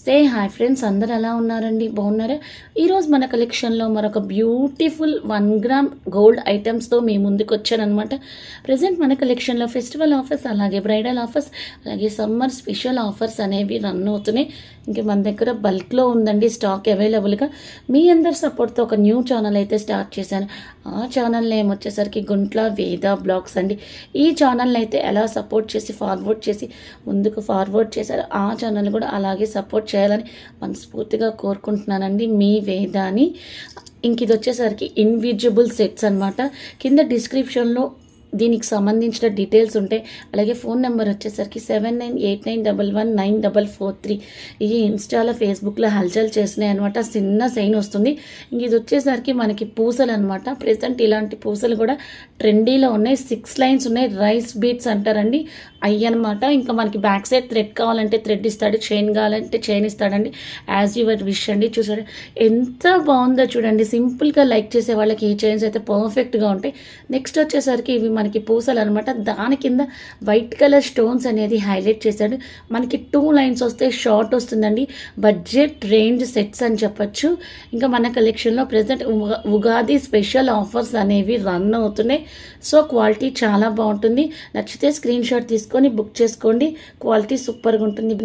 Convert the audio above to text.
Hi friends, అందరు ఎలా ఉన్నారండి? బాగున్నారా? ఈరోజు మన కలెక్షన్లో మరొక బ్యూటిఫుల్ 1 గ్రామ్ గోల్డ్ ఐటమ్స్తో మీ ముందుకు వచ్చానమాట. ప్రజెంట్ మన కలెక్షన్లో ఫెస్టివల్ ఆఫర్స్, అలాగే బ్రైడల్ ఆఫర్స్, అలాగే సమ్మర్ స్పెషల్ ఆఫర్స్ అనేవి రన్ అవుతున్నాయి. ఇంక మన దగ్గర బల్క్లో ఉందండి స్టాక్ అవైలబుల్గా. మీ అందరి సపోర్ట్తో ఒక న్యూ ఛానల్ అయితే స్టార్ట్ చేశాను. ఆ ఛానల్ నేమ్ వచ్చేసరికి గుంట్ల వేద బ్లాగ్స్ అండి. ఈ ఛానల్ని అయితే ఎలా సపోర్ట్ చేసి ఫార్వర్డ్ చేసి ముందుకు ఫార్వర్డ్ చేశారు, ఆ ఛానల్ కూడా అలాగే సపోర్ట్ చేయాలని మనస్ఫూర్తిగా కోరుకుంటున్నానండి. మీ వేదాని. ఇంక ఇది వచ్చేసరికి ఇన్విజిబుల్ సెట్స్ అనమాట. కింద డిస్క్రిప్షన్లో దీనికి సంబంధించిన డీటెయిల్స్ ఉంటాయి. అలాగే ఫోన్ నెంబర్ వచ్చేసరికి 7989119443. ఇది ఇన్స్టాలో ఫేస్బుక్లో హల్చల్ చేసినాయి అనమాట. చిన్న సైన్ వస్తుంది. ఇంక ఇది వచ్చేసరికి మనకి పూసలు అనమాట. ప్రెసెంట్ ఇలాంటి పూసలు కూడా ట్రెండీలో ఉన్నాయి. 6 లైన్స్ ఉన్నాయి. రైస్ బీట్స్ అంటారండి, అయ్యి అనమాట. ఇంకా మనకి బ్యాక్ సైడ్ థ్రెడ్ కావాలంటే థ్రెడ్ ఇస్తాడు, చైన్ కావాలంటే చైన్ ఇస్తాడండి. యాజ్ యువర్ విష్ అండి. చూసాడు ఎంత బాగుందో చూడండి. సింపుల్గా లైక్ చేసే వాళ్ళకి ఈ చైన్స్ అయితే పర్ఫెక్ట్గా ఉంటాయి. నెక్స్ట్ వచ్చేసరికి ఇవి మనకి పూసలు అనమాట. దాని కింద వైట్ కలర్ స్టోన్స్ అనేది హైలైట్ చేశాడు. మనకి 2 లైన్స్ వస్తే షార్ట్ వస్తుందండి. బడ్జెట్ రేంజ్ సెట్స్ అని చెప్పచ్చు. ఇంకా మన కలెక్షన్లో ప్రజెంట్ ఉగాది స్పెషల్ ఆఫర్స్ అనేవి రన్ అవుతున్నాయి. సో క్వాలిటీ చాలా బాగుంటుంది. నచ్చితే స్క్రీన్ షాట్ తీసుకొని బుక్ చేసుకోండి. క్వాలిటీ సూపర్గా ఉంటుంది.